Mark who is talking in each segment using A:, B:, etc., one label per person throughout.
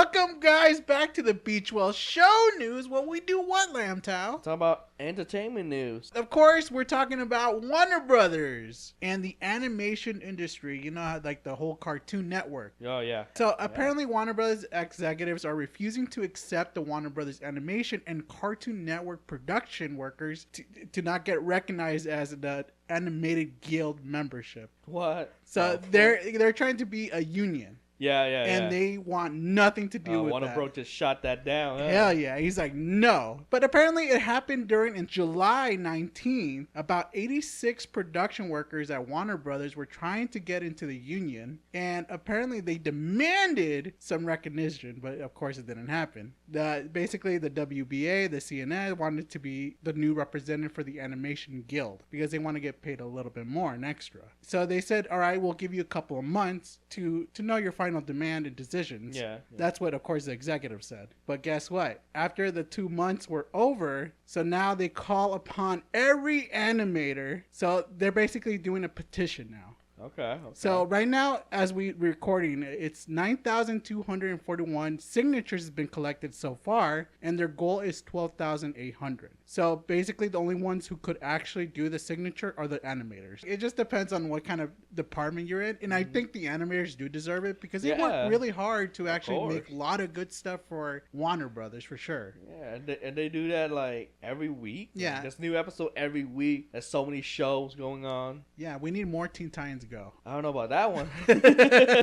A: Welcome, guys, back to the Beachwell Show News. What we do, what, Lamb Tao?
B: Talk about entertainment news.
A: Of course, we're talking about Warner Brothers and the animation industry. You know, how, like the whole Cartoon Network.
B: Oh, yeah.
A: So apparently, Warner Brothers executives are refusing to accept the Warner Brothers Animation and Cartoon Network production workers to not get recognized as the Animated Guild membership.
B: What?
A: So they're trying to be a union.
B: Yeah.
A: And they want nothing to do with
B: Warner
A: that.
B: Bros. Just shot that down. Huh?
A: Hell yeah. He's like, no. But apparently it happened in July 19th. About 86 production workers at Warner Brothers were trying to get into the union. And apparently they demanded some recognition. But of course it didn't happen. Basically the WBA, the CNN wanted to be the new representative for the Animation Guild. Because they want to get paid a little bit more, an extra. So they said, all right, we'll give you a couple of months to know your final demand and decisions.
B: Yeah.
A: That's what, of course, the executive said. But guess what? After the 2 months were over, so now they call upon every animator. So they're basically doing a petition now.
B: Okay.
A: So right now, as we're recording, it's 9,241 signatures has been collected so far, and their goal is 12,800. So basically, the only ones who could actually do the signature are the animators. It just depends on what kind of department you're in, and I think the animators do deserve it because they work really hard to actually make a lot of good stuff for Warner Brothers, for sure.
B: Yeah, and they do that like every week.
A: Yeah.
B: Like, there's new episode every week. There's so many shows going on.
A: Yeah, we need more Teen Titans go.
B: I don't know about that one.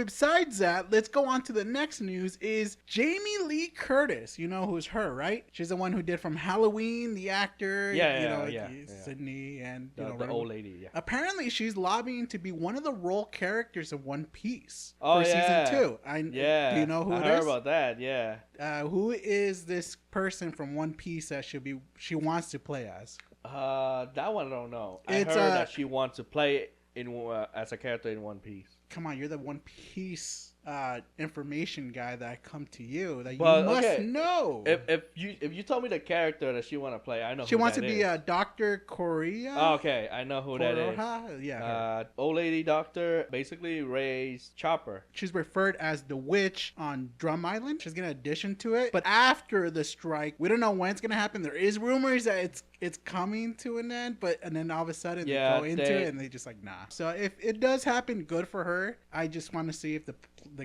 A: Besides that, let's go on to the next news is Jamie Lee Curtis. You know who's her, right? She's the one who did from Halloween, the actor. Sydney and
B: the old lady. Yeah.
A: Apparently, she's lobbying to be one of the role characters of One Piece
B: for
A: season 2. Do you know who it is?
B: I heard about that. Yeah.
A: Who is this person from One Piece that she wants to play as?
B: That one I don't know. I heard that she wants to play as a character in One Piece.
A: Come on, you're the One Piece information guy that I come to you that you must know.
B: If you told me the character that she want to play, I know.
A: She wants to be Dr. Korea.
B: Oh, okay, I know who that is.
A: Yeah.
B: Old lady doctor basically raised Chopper.
A: She's referred as the witch on Drum Island. She's gonna audition to it, but after the strike, we don't know when it's gonna happen. There is rumors that it's coming to an end, and then all of a sudden they go into it and they just like nah. So if it does happen, good for her. I just want to see if the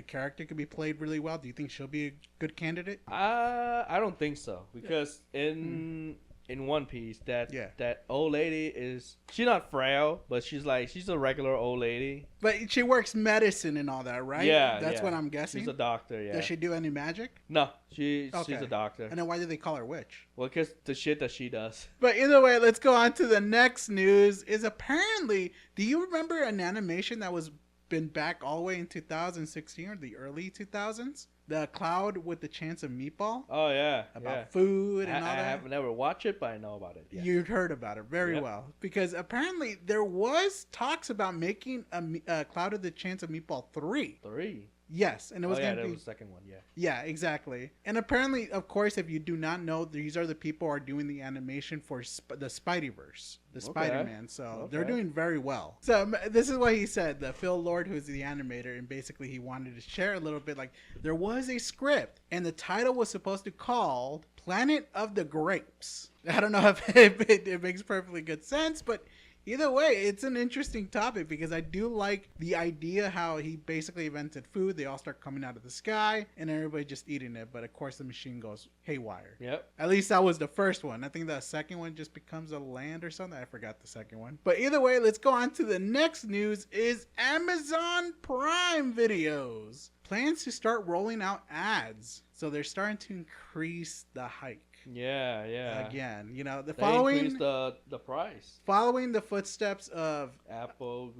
A: character could be played really well. Do you think she'll be a good candidate?
B: I don't think so because in One Piece that old lady she's not frail, but she's a regular old lady.
A: But she works medicine and all that, right?
B: Yeah,
A: that's what I'm guessing.
B: She's a doctor. Yeah.
A: Does she do any magic?
B: No, she's a doctor.
A: And then why do they call her witch?
B: Well, because the shit that she does.
A: But either way, let's go on to the next news. Is apparently, do you remember an animation that was been back all the way in 2016 or the early 2000s? The Cloud with the Chance of Meatball.
B: Oh, yeah.
A: About food and all that.
B: I have never watched it, but I know about it. Yeah.
A: You've heard about it very well. Because apparently there was talks about making a Cloud of the Chance of Meatball 3.
B: 3?
A: Yes, and it was
B: that was the second one, yeah.
A: Yeah, exactly. And apparently, of course, if you do not know, these are the people who are doing the animation for the Spideyverse, the Spider-Man. So they're doing very well. So this is what he said, the Phil Lord, who's the animator, and basically he wanted to share a little bit, like, there was a script, and the title was supposed to be called Planet of the Grapes. I don't know if it makes perfectly good sense, but either way, it's an interesting topic because I do like the idea how he basically invented food. They all start coming out of the sky and everybody just eating it. But of course, the machine goes haywire.
B: Yep.
A: At least that was the first one. I think the second one just becomes a land or something. I forgot the second one. But either way, let's go on to the next news is Amazon Prime Videos plans to start rolling out ads. So they're starting to increase the hike.
B: Yeah.
A: Again, they
B: increased the price.
A: Following the footsteps of
B: Apple,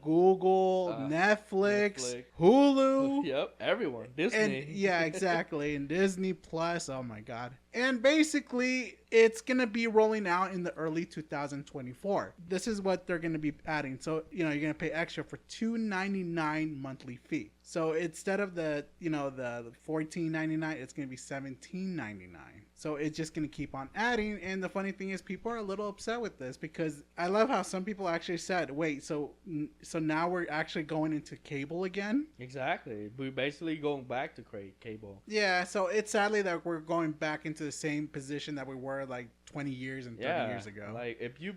A: Google, Netflix, Hulu.
B: Yep, everyone. Disney.
A: And, yeah, exactly. And Disney Plus. Oh my God. And basically, it's going to be rolling out in the early 2024. This is what they're going to be adding. So, you're going to pay extra for $2.99 monthly fee. So instead of the $14.99, it's going to be $17.99. So it's just going to keep on adding. And the funny thing is, people are a little upset with this because I love how some people actually said, wait, so now we're actually going into cable again?
B: Exactly. We're basically going back to cable.
A: Yeah, so it's sadly that we're going back into the same position that we were like 20 years and 30 years ago.
B: Like if you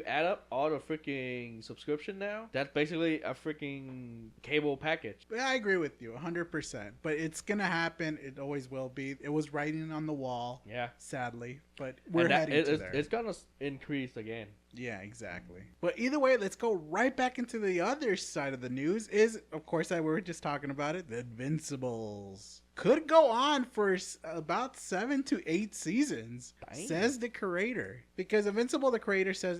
B: add up all the freaking subscription now, that's basically a freaking cable package.
A: Yeah, I agree with you 100%. But it's gonna happen. It always will be. It was writing on the wall.
B: Yeah.
A: Sadly, but we're heading to there.
B: It's gonna increase again.
A: Yeah, exactly. But either way, let's go right back into the other side of the news. Is of course that we were just talking about it. The Invincibles could go on for about 7 to 8 seasons. Dang. Says the creator. Because Invincible, the creator says,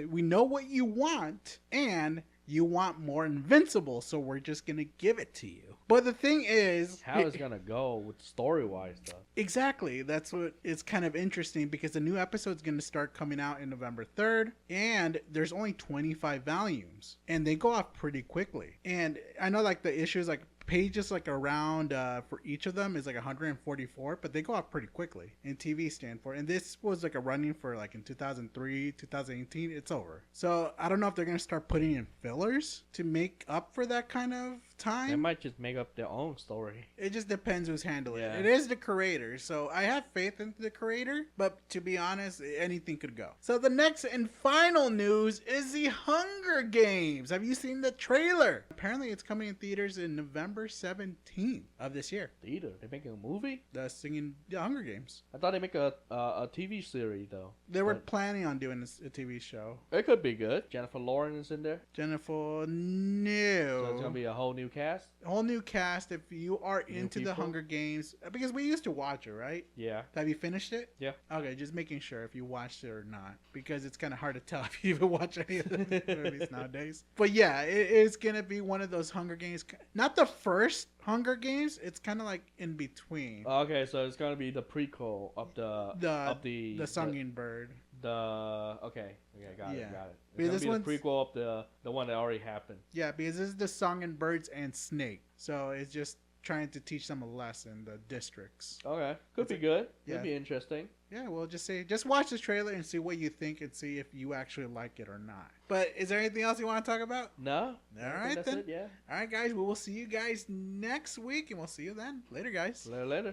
A: we know what you want, and you want more Invincible, so we're just gonna give it to you. But the thing is,
B: how it's gonna go with story-wise stuff.
A: Exactly. That's what is kind of interesting because the new episode's gonna start coming out in November 3rd, and there's only 25 volumes, and they go off pretty quickly. And I know like the issues like pages like around for each of them is like 144, but they go off pretty quickly in TV standpoint. And this was like a running for like in 2003, 2018. It's over. So I don't know if they're gonna start putting in fillers to make up for that kind of time.
B: They might just make up their own story.
A: It just depends who's handling it. It is the creator, so I have faith in the creator, but to be honest, anything could go. So the next and final news is the Hunger Games. Have you seen the trailer? Apparently it's coming in theaters in November 17th of this year.
B: Theater? They're making a movie?
A: The Hunger Games.
B: I thought they make a TV series though.
A: They were planning on doing a TV show.
B: It could be good. Jennifer Lawrence is in there.
A: Jennifer, no.
B: So it's gonna be a whole new cast.
A: A whole new cast. If you are into the Hunger Games, because we used to watch it, right?
B: Yeah.
A: Have you finished it?
B: Yeah.
A: Okay, just making sure if you watched it or not, because it's kind of hard to tell if you even watch any of the movies nowadays. But yeah, it is gonna be one of those Hunger Games. Not the first Hunger Games. It's kind of like in between.
B: Okay, so it's gonna be the prequel of the
A: Singing Bird.
B: Okay, got it. It's
A: this
B: gonna be the prequel of the one that already happened.
A: Yeah, because this is the Singing Birds and Snake, so it's just trying to teach them a lesson. The districts.
B: Okay, could be good. Could be interesting.
A: Yeah, well, just watch this trailer and see what you think and see if you actually like it or not. But is there anything else you want to talk about?
B: No.
A: All right, then.
B: It, yeah.
A: All right, guys. We will see you guys next week, and we'll see you then. Later, guys.
B: Later.